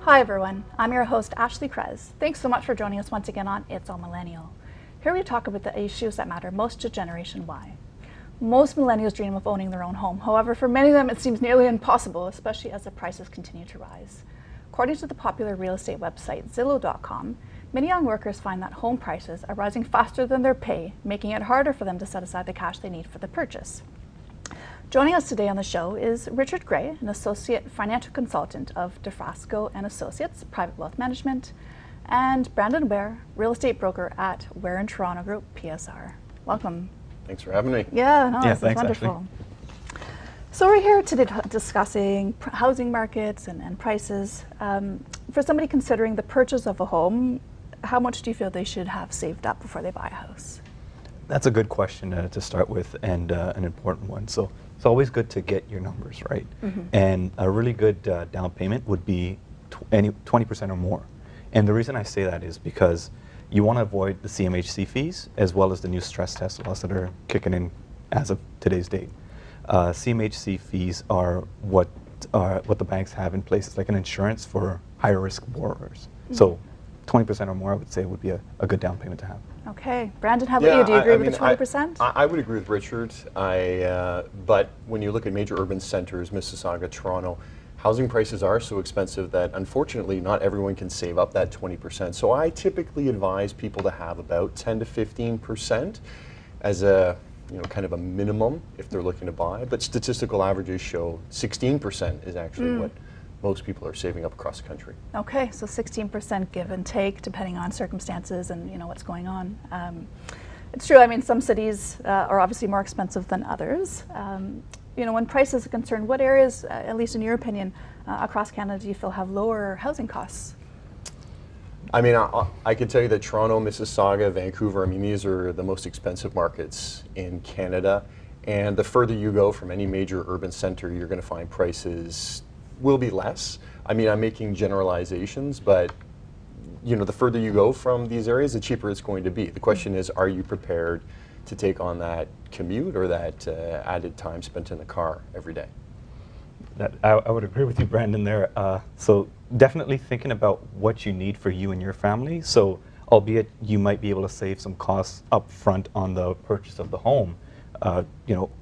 Hi everyone, I'm your host Ashley Kreze. Thanks so much for joining us once again on It's All Millennial. Here we talk about the issues that matter most to Generation Y. Most millennials dream of owning their own home. However, for many of them it seems nearly impossible, especially as the prices continue to rise. According to the popular real estate website Zillow.com, many young workers find that home prices are rising faster than their pay, making it harder for them to set aside the cash they need for the purchase. Joining us today on the show is Richard Gray, an associate financial consultant of DeFrasco and Associates Private Wealth Management, and Brandon Ware, real estate broker at Ware and Toronto Group, PSR. Welcome. Thanks for having me. This is wonderful. Ashley. So we're here today discussing housing markets and prices. For somebody considering the purchase of a home, how much do you feel they should have saved up before they buy a house? That's a good question to start with, and an important one. So it's always good to get your numbers right. Mm-hmm. And a really good down payment would be 20% or more. And the reason I say that is because you want to avoid the CMHC fees as well as the new stress test laws that are kicking in as of today's date. CMHC fees are what the banks have in place. It's like an insurance for higher risk borrowers. Mm-hmm. So 20% or more, I would say, would be a good down payment to have. Okay. Brandon, how about you? Do you agree with the 20%? I would agree with Richard. But when you look at major urban centers, Mississauga, Toronto, housing prices are so expensive that unfortunately not everyone can save up that 20%. So I typically advise people to have about 10 to 15% as a kind of a minimum if they're looking to buy. But statistical averages show 16% is actually what most people are saving up across the country. Okay, so 16% give and take depending on circumstances and what's going on. It's true. I mean, some cities are obviously more expensive than others. When prices are concerned, what areas, at least in your opinion, across Canada do you feel have lower housing costs? I mean, I can tell you that Toronto, Mississauga, Vancouver, these are the most expensive markets in Canada. And the further you go from any major urban center, you're going to find prices will be less. I mean, I'm making generalizations, but the further you go from these areas, the cheaper it's going to be. The question is, are you prepared to take on that commute or that added time spent in the car every day? I would agree with you, Brandon, there. So definitely thinking about what you need for you and your family. So albeit you might be able to save some costs up front on the purchase of the home,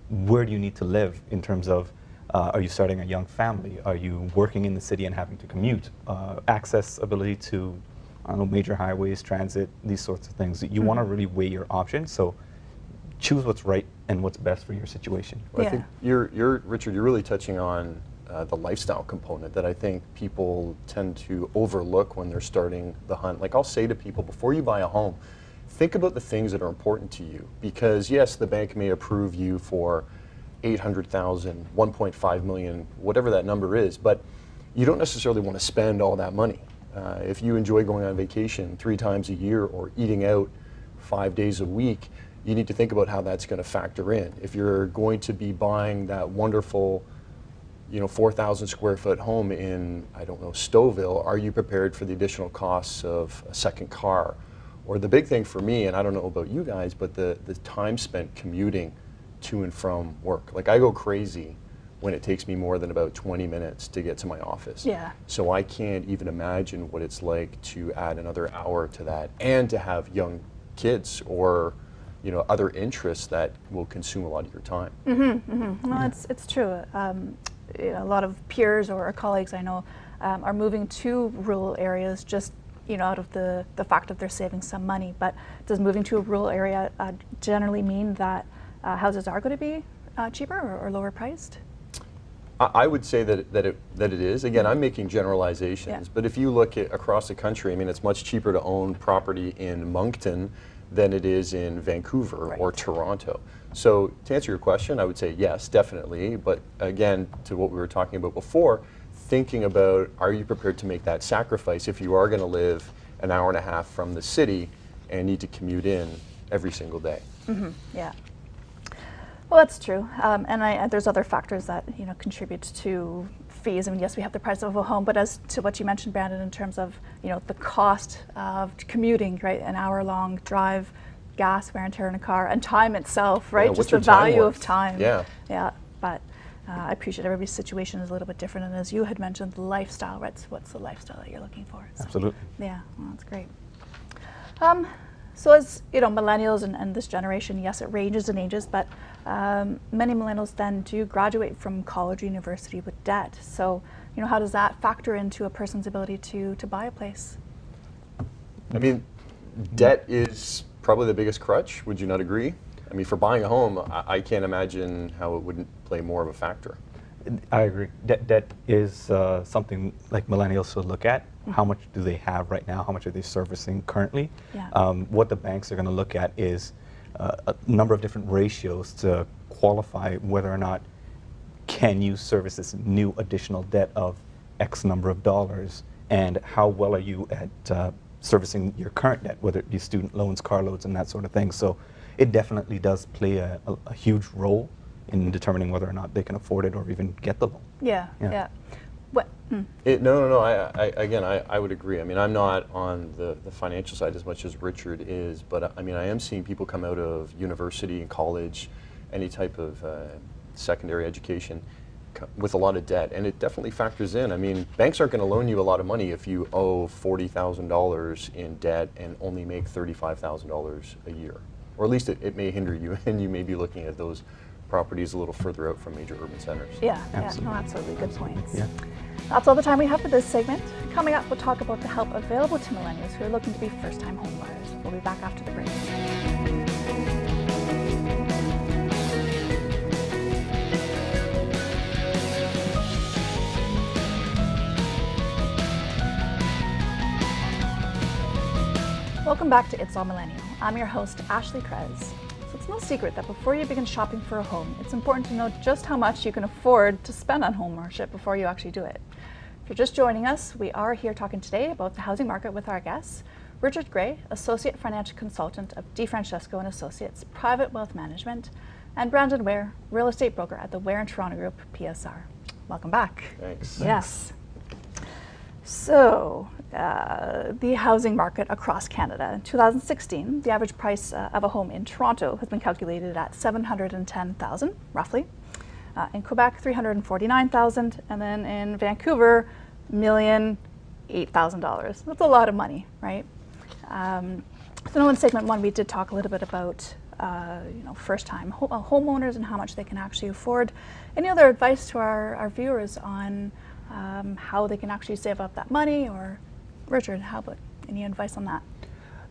where do you need to live in terms of are you starting a young family? Are you working in the city and having to commute? Accessibility to major highways, transit, these sorts of things. You want to really weigh your options. So choose what's right and what's best for your situation. Well, I think Richard, you're really touching on the lifestyle component that I think people tend to overlook when they're starting the hunt. Like I'll say to people, before you buy a home, think about the things that are important to you. Because yes, the bank may approve you for 800,000, 1.5 million, whatever that number is, but you don't necessarily want to spend all that money. If you enjoy going on vacation 3 times a year or eating out 5 days a week, you need to think about how that's going to factor in. If you're going to be buying that wonderful 4,000 square foot home in, Stouffville, are you prepared for the additional costs of a second car? Or the big thing for me, and I don't know about you guys, but the time spent commuting to and from work. Like I go crazy when it takes me more than about 20 minutes to get to my office. Yeah. So I can't even imagine what it's like to add another hour to that and to have young kids or other interests that will consume a lot of your time. Mm-hmm, mm-hmm. Well, it's true. A lot of peers or colleagues I know are moving to rural areas just out of the fact that they're saving some money. But does moving to a rural area generally mean that houses are going to be cheaper or lower priced? I would say that it is. Again, I'm making generalizations, but if you look at across the country, it's much cheaper to own property in Moncton than it is in Vancouver or Toronto. So to answer your question, I would say yes, definitely. But again, to what we were talking about before, thinking about, are you prepared to make that sacrifice if you are going to live an hour and a half from the city and need to commute in every single day? Mm-hmm. Yeah. Well, that's true, and there's other factors that contribute to fees. Yes, we have the price of a home, but as to what you mentioned, Brandon, in terms of the cost of commuting, right, an hour-long drive, gas, wear and tear in a car, and time itself, right, just the value of time. Yeah. Yeah, but I appreciate everybody's situation is a little bit different, and as you had mentioned, the lifestyle, right? So what's the lifestyle that you're looking for? So, Absolutely. yeah, well, that's great. So as you know, millennials and this generation, yes, it ranges in ages, but many millennials then do graduate from college or university with debt. So, you know, how does that factor into a person's ability to buy a place? I mean, debt is probably the biggest crutch. Would you not agree? I mean, for buying a home, I can't imagine how it wouldn't play more of a factor. I agree. Debt is something like millennials should look at. How much do they have right now? How much are they servicing currently? Yeah. What the banks are going to look at is a number of different ratios to qualify whether or not can you service this new additional debt of X number of dollars, and how well are you at servicing your current debt, whether it be student loans, car loans, and that sort of thing. So it definitely does play a huge role in determining whether or not they can afford it or even get the loan. Yeah. What? No. I would agree. I mean, I'm not on the financial side as much as Richard is, but I mean, I am seeing people come out of university and college, any type of secondary education, with a lot of debt, and it definitely factors in. I mean, banks aren't going to loan you a lot of money if you owe $40,000 in debt and only make $35,000 a year, or at least it may hinder you, and you may be looking at those properties a little further out from major urban centers. Yeah, Absolutely. no, absolutely, good points. Yeah. That's all the time we have for this segment. Coming up, we'll talk about the help available to millennials who are looking to be first-time home buyers. We'll be back after the break. Welcome back to It's All Millennial. I'm your host, Ashley Kreze. So it's no secret that before you begin shopping for a home, it's important to know just how much you can afford to spend on home ownership before you actually do it. If you're just joining us, we are here talking today about the housing market with our guests, Richard Gray, Associate Financial Consultant of DeFrancesco & Associates Private Wealth Management, and Brandon Ware, Real Estate Broker at the Ware and Toronto Group, PSR. Welcome back. Thanks. Yes. So, the housing market across Canada. In 2016, the average price of a home in Toronto has been calculated at $710,000, roughly. In Quebec, $349,000, and then in Vancouver, $1,008,000. That's a lot of money, right? So in segment one, we did talk a little bit about first-time homeowners and how much they can actually afford. Any other advice to our viewers on how they can actually save up that money? Or Richard, how about any advice on that?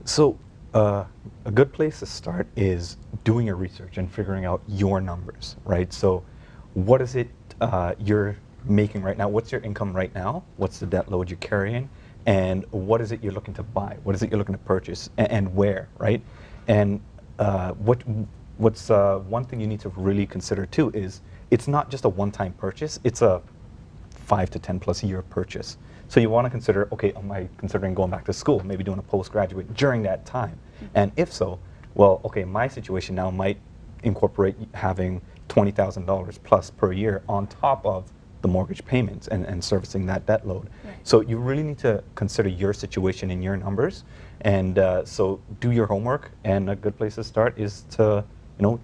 So a good place to start is doing your research and figuring out your numbers, right? So what is it you're making right now? What's your income right now? What's the debt load you're carrying? And what is it you're looking to buy? What is it you're looking to purchase, and where, right? And what's one thing you need to really consider too is it's not just a one-time purchase, it's a 5 to 10 plus year purchase. So you want to consider, okay, am I considering going back to school, maybe doing a postgraduate during that time? And if so, well, okay, my situation now might incorporate having $20,000 plus per year on top of the mortgage payments and servicing that debt load. Right. So you really need to consider your situation and your numbers. And so do your homework, and a good place to start is to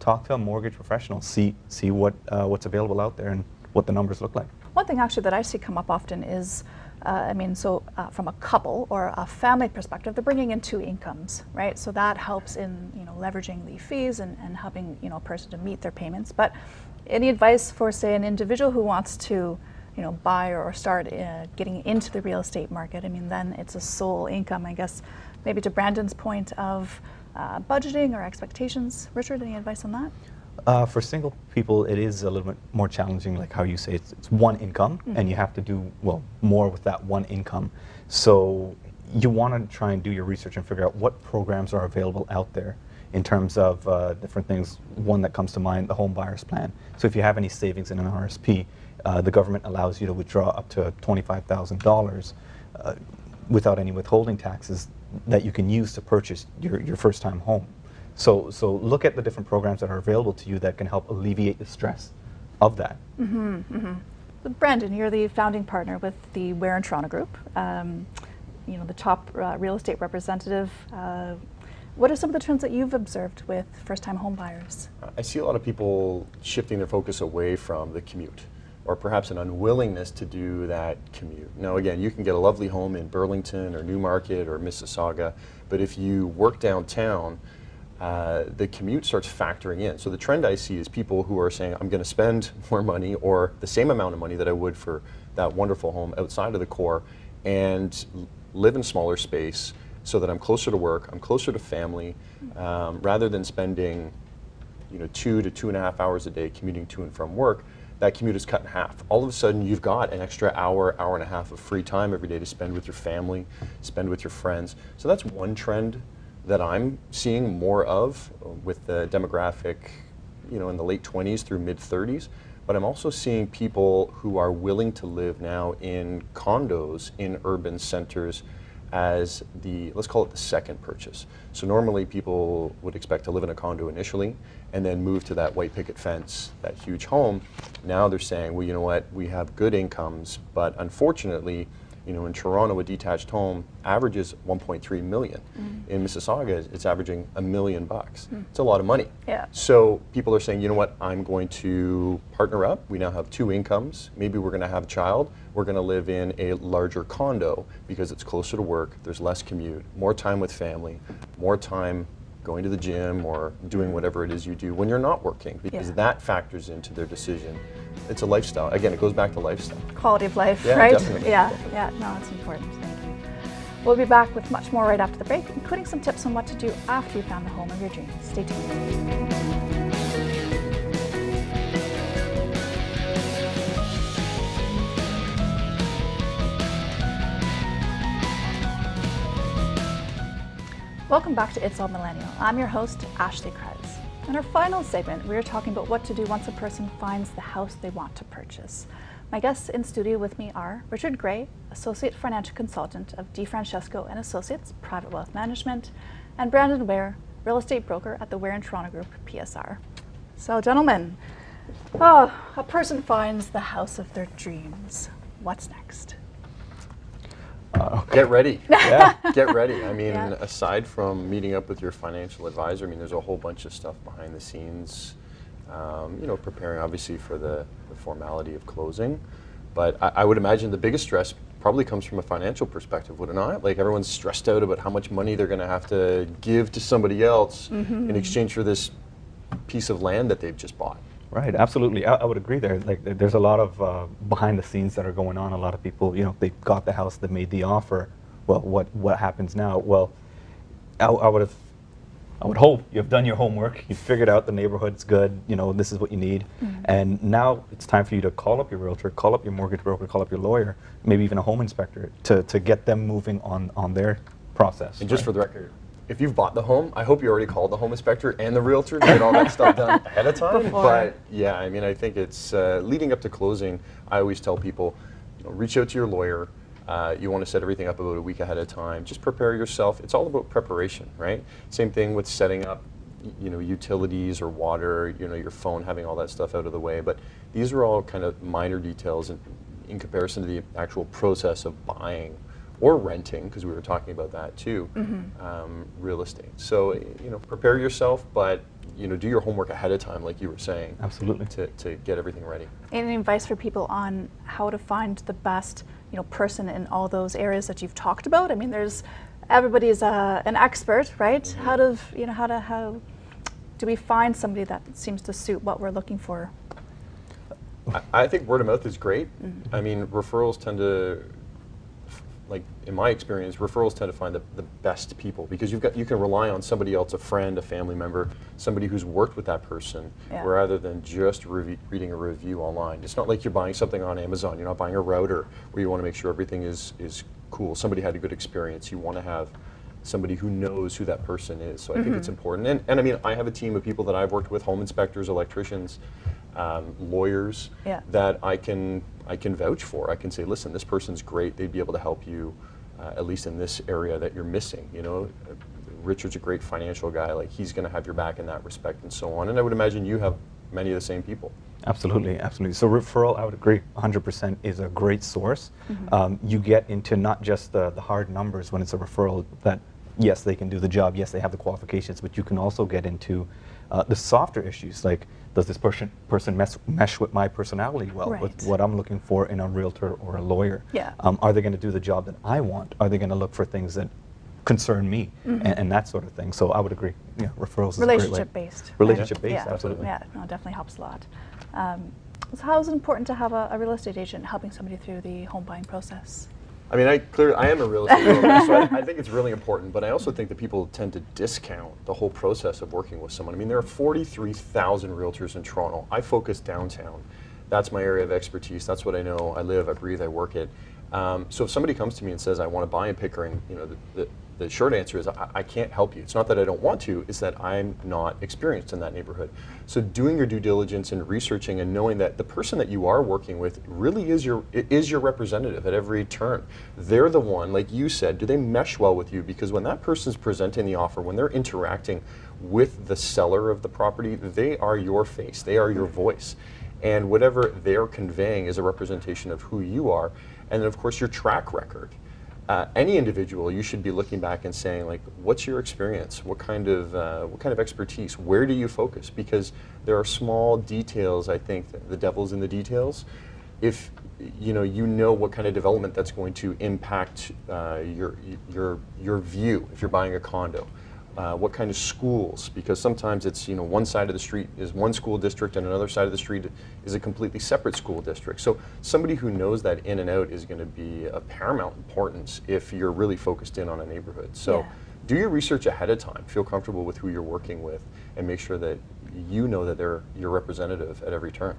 talk to a mortgage professional, see what's available out there and what the numbers look like. One thing actually that I see come up often is, from a couple or a family perspective, they're bringing in two incomes, right? So that helps in leveraging the fees and helping a person to meet their payments. But any advice for, say, an individual who wants to buy or start getting into the real estate market? I mean, then it's a sole income, I guess. Maybe to Brandon's point of budgeting or expectations. Richard, any advice on that? For single people, it is a little bit more challenging, like how you say it's one income, and you have to do more with that one income. So you want to try and do your research and figure out what programs are available out there in terms of different things. One that comes to mind, the home buyer's plan. So if you have any savings in an RSP, the government allows you to withdraw up to $25,000 without any withholding taxes that you can use to purchase your first-time home. So look at the different programs that are available to you that can help alleviate the stress of that. So Brandon, you're the founding partner with the Ware and Toronto Group. The top real estate representative What are some of the trends that you've observed with first-time home buyers? I see a lot of people shifting their focus away from the commute, or perhaps an unwillingness to do that commute. Now again, you can get a lovely home in Burlington or Newmarket or Mississauga, but if you work downtown, the commute starts factoring in. So the trend I see is people who are saying, I'm going to spend more money or the same amount of money that I would for that wonderful home outside of the core and live in smaller space so that I'm closer to work, I'm closer to family, rather than spending 2 to 2.5 hours a day commuting to and from work. That commute is cut in half. All of a sudden you've got an extra hour, hour and a half of free time every day to spend with your family, spend with your friends. So that's one trend that I'm seeing more of with the demographic, in the late 20s through mid 30s. But I'm also seeing people who are willing to live now in condos in urban centers as let's call it the second purchase. So normally people would expect to live in a condo initially and then move to that white picket fence, that huge home. Now they're saying, well, you know what, we have good incomes, but unfortunately, in Toronto, a detached home averages 1.3 million. In Mississauga, it's averaging $1 million. It's a lot of money. Yeah. So people are saying, you know what, I'm going to partner up. We now have 2 incomes. Maybe we're going to have a child. We're going to live in a larger condo because it's closer to work. There's less commute, more time with family, more time going to the gym or doing whatever it is you do when you're not working, because that factors into their decision. It's a lifestyle. Again, it goes back to lifestyle. Quality of life, Yeah, right? definitely. Yeah, no, it's important. Thank you. We'll be back with much more right after the break, including some tips on what to do after you found the home of your dreams. Stay tuned. Welcome back to It's All Millennial. I'm your host, Ashley Kreze. In our final segment, we are talking about what to do once a person finds the house they want to purchase. My guests in studio with me are Richard Gray, Associate Financial Consultant of DeFrancesco & Associates, Private Wealth Management, and Brandon Ware, Real Estate Broker at the Ware and Toronto Group, PSR. So gentlemen, a person finds the house of their dreams. What's next? Get ready. Yeah. Get ready. I mean, aside from meeting up with your financial advisor, there's a whole bunch of stuff behind the scenes, preparing obviously for the formality of closing. But I would imagine the biggest stress probably comes from a financial perspective, would it not? Like everyone's stressed out about how much money they're going to have to give to somebody else in exchange for this piece of land that they've just bought. Right, absolutely. I would agree there. Like, there's a lot of behind the scenes that are going on. A lot of people, they got the house, they made the offer. Well, what happens now? Well, I would hope you've done your homework. You've figured out the neighborhood's good. This is what you need. And now it's time for you to call up your realtor, call up your mortgage broker, call up your lawyer, maybe even a home inspector to get them moving on their process. And just for the record, if you've bought the home, I hope you already called the home inspector and the realtor to get all that stuff done ahead of time. Before. But yeah, I think it's leading up to closing. I always tell people, reach out to your lawyer. You want to set everything up about a week ahead of time. Just prepare yourself. It's all about preparation, right? Same thing with setting up, utilities or water, your phone, having all that stuff out of the way. But these are all kind of minor details in comparison to the actual process of buying or renting, because we were talking about that too, real estate. So, prepare yourself, but, do your homework ahead of time, like you were saying. Absolutely. To get everything ready. Any advice for people on how to find the best, person in all those areas that you've talked about? Everybody is an expert, right? How do we find somebody that seems to suit what we're looking for? I think word of mouth is great. Referrals tend to, in my experience, referrals tend to find the best people, because you can rely on somebody else, a friend, a family member, somebody who's worked with that person, rather than just reading a review online. It's not like you're buying something on Amazon. You're not buying a router where you want to make sure everything is cool. Somebody had a good experience. You want to have somebody who knows who that person is. So I think it's important. And I have a team of people that I've worked with, home inspectors, electricians, lawyers, that I can vouch for. I can say, listen, this person's great. They'd be able to help you, at least in this area that you're missing. Richard's a great financial guy. He's going to have your back in that respect, and so on. And I would imagine you have many of the same people. Absolutely. So referral, I would agree, 100% is a great source. You get into not just the hard numbers when it's a referral, that yes, they can do the job, yes, they have the qualifications, but you can also get into the softer issues, like does this person mesh with my personality well, Right. with what I'm looking for in a realtor or a lawyer? Yeah. Are they going to do the job that I want? Are they going to look for things that concern me, and that sort of thing? So I would agree. Yeah, referrals is a great way. Relationship-based. right? Relationship-based, Yeah, absolutely. Yeah, no, it definitely helps a lot. So how is it important to have a real estate agent helping somebody through the home buying process? I mean, I am a real estate broker, so I think it's really important, but I also think that people tend to discount the whole process of working with someone. I mean, there are 43,000 realtors in Toronto. I focus downtown. That's my area of expertise. That's what I know. I live, I breathe, I work it. So if somebody comes to me and says, I want to buy in Pickering, you know, the short answer is I can't help you. It's not that I don't want to, it's that I'm not experienced in that neighborhood. So doing your due diligence and researching and knowing that the person that you are working with really is your representative at every turn. They're the one, like you said, do they mesh well with you? Because when that person's presenting the offer, when they're interacting with the seller of the property, they are your face, they are your voice. And whatever they're conveying is a representation of who you are. And then of course your track record. Any individual, you should be looking back and saying, like, what's your experience? What kind of expertise? Where do you focus? Because there are small details. I think that the devil's in the details. If you know what kind of development that's going to impact your view. If you're buying a condo, what kind of schools? Because sometimes it's one side of the street is one school district and another side of the street is a completely separate school district. So somebody who knows that in and out is going to be of paramount importance if you're really focused in on a neighborhood. So Yeah. do your research ahead of time. Feel comfortable with who you're working with, and make sure that you know that they're your representative at every turn.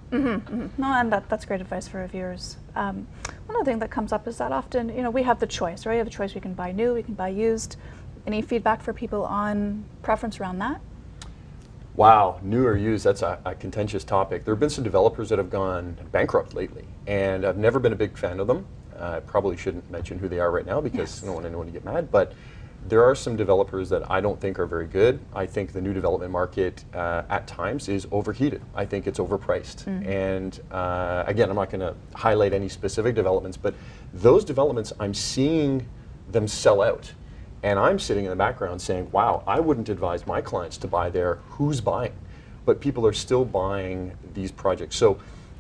No, and that's great advice for our viewers. One other thing that comes up is that often, we have the choice, right? We have the choice. We can buy new, we can buy used. Any feedback for people on preference around that? Wow, new or used, that's a contentious topic. There have been some developers that have gone bankrupt lately, and I've never been a big fan of them. I probably shouldn't mention who they are right now because I don't want anyone to get mad, but there are some developers that I don't think are very good. I think the new development market at times is overheated. I think it's overpriced. And again, I'm not going to highlight any specific developments, but those developments, I'm seeing them sell out. And I'm sitting in the background saying, wow, I wouldn't advise my clients to buy there. Who's buying? But people are still buying these projects. So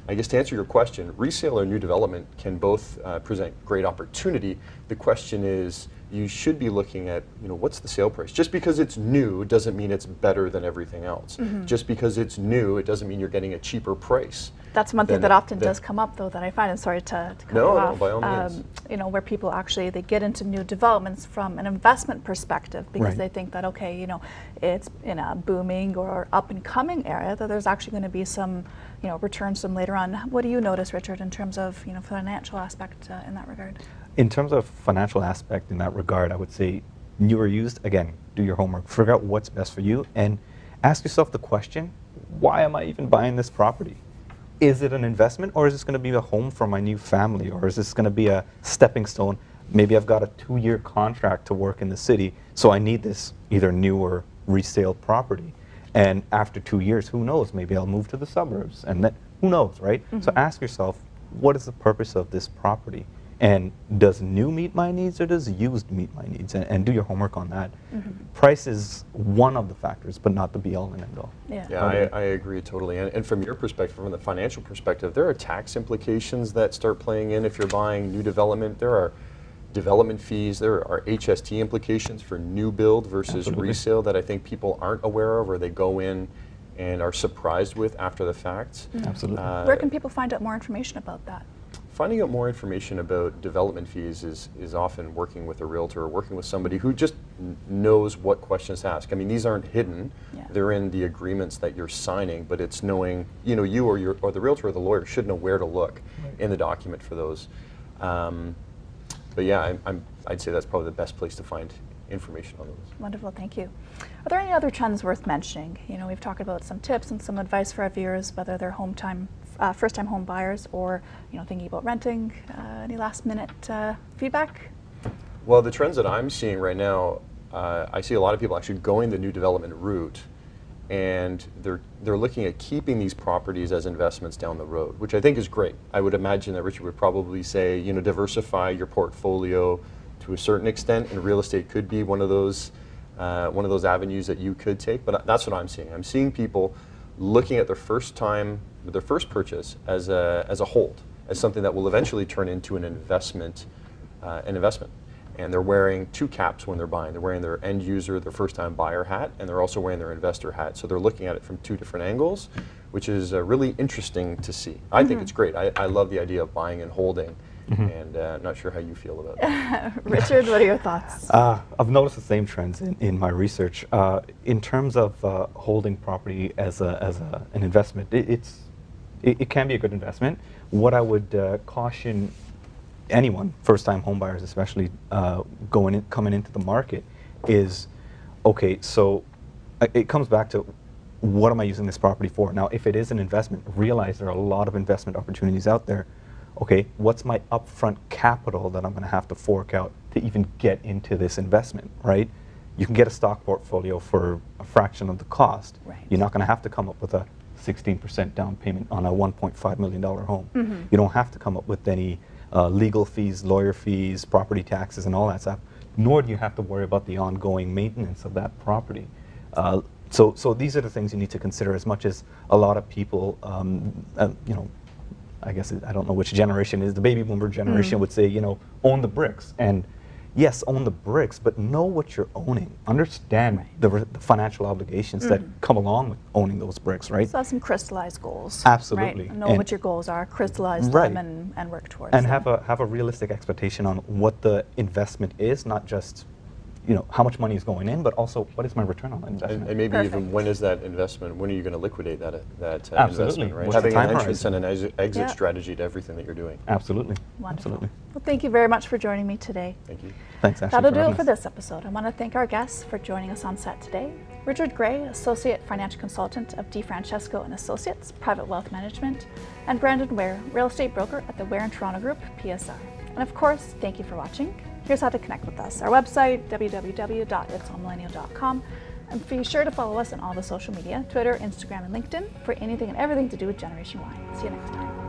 I guess to answer your question, resale or new development can both present great opportunity. The question is, you should be looking at, what's the sale price? Just because it's new doesn't mean it's better than everything else. Just because it's new, it doesn't mean you're getting a cheaper price. That's one thing that often does come up, though, that I find, and sorry to cut you off. No, by all means. Where people actually, they get into new developments from an investment perspective because Right. they think that, okay, it's in a booming or up and coming area, that there's actually going to be some, returns some later on. What do you notice, Richard, in terms of, financial aspect in that regard? In terms of financial aspect in that regard, I would say new or used, again, do your homework, figure out what's best for you, and ask yourself the question, why am I even buying this property? Is it an investment, or is this going to be a home for my new family, or is this going to be a stepping stone? Maybe I've got a 2-year contract to work in the city, so I need this either new or resale property. And after 2 years, who knows, maybe I'll move to the suburbs, and then who knows, right? So ask yourself, what is the purpose of this property? And does new meet my needs, or does used meet my needs? And do your homework on that. Price is one of the factors, but not the be-all and end-all. Yeah, I agree totally. And from your perspective, from the financial perspective, there are tax implications that start playing in if you're buying new development. There are development fees. There are HST implications for new build versus Absolutely. resale that I think people aren't aware of, or they go in and are surprised with after the fact. Absolutely. Where can people find out more information about that? Finding out more information about development fees is often working with a realtor or working with somebody who just knows what questions to ask. I mean, these aren't hidden. Yeah. They're in the agreements that you're signing, but it's knowing, you or the realtor or the lawyer should know where to look in the document for those. But yeah, I'd say that's probably the best place to find information on those. Wonderful, thank you. Are there any other trends worth mentioning? We've talked about some tips and some advice for our viewers, whether they're first-time home buyers or thinking about renting. Any last-minute feedback? Well, the trends that I'm seeing right now, I see a lot of people actually going the new development route, and they're looking at keeping these properties as investments down the road, which I think is great. I would imagine that Richard would probably say, diversify your portfolio to a certain extent, and real estate could be one of those avenues that you could take. But that's what I'm seeing. I'm seeing people looking at their first purchase as a hold, as something that will eventually turn into an investment. And they're wearing two caps when they're buying. They're wearing their end user, their first time buyer hat, and they're also wearing their investor hat. So they're looking at it from two different angles, which is really interesting to see. I think it's great. I love the idea of buying and holding, and I'm not sure how you feel about that. Richard, what are your thoughts? I've noticed the same trends in my research. In terms of holding property as an investment, it can be a good investment. What I would caution anyone, first-time homebuyers especially, coming into the market, is okay. So it comes back to, what am I using this property for? Now, if it is an investment, realize there are a lot of investment opportunities out there. Okay, what's my upfront capital that I'm going to have to fork out to even get into this investment? Right? You can get a stock portfolio for a fraction of the cost. Right. You're not going to have to come up with a 16% down payment on a $1.5 million home. You don't have to come up with any legal fees, lawyer fees, property taxes, and all that stuff, nor do you have to worry about the ongoing maintenance of that property. So these are the things you need to consider, as much as a lot of people, I guess I don't know which generation it is, the baby boomer generation would say, own the bricks. And yes, own the bricks, but know what you're owning. Understand the financial obligations that come along with owning those bricks, right? So have some crystallized goals. Absolutely. Right? Know what your goals are, crystallize them, and work towards and them. have a realistic expectation on what the investment is, not just how much money is going in, but also what is my return on that investment. And maybe Perfect. even when is that investment? When are you going to liquidate that Absolutely. investment? Right? What's the Having time an entrance horizon? and an exit Yeah. strategy to everything that you're doing. Absolutely. Wonderful. Absolutely. Well, thank you very much for joining me today. Thank you. Thanks, Ashley. That'll for do having it for us. this episode. I want to thank our guests for joining us on set today. Richard Gray, Associate Financial Consultant of DeFrancesco & Associates, Private Wealth Management, and Brandon Ware, Real Estate Broker at the Ware and Toronto Group, PSR. And of course, thank you for watching. Here's how to connect with us. Our website, www.itsallmillennial.com. And be sure to follow us on all the social media, Twitter, Instagram, and LinkedIn, for anything and everything to do with Generation Y. See you next time.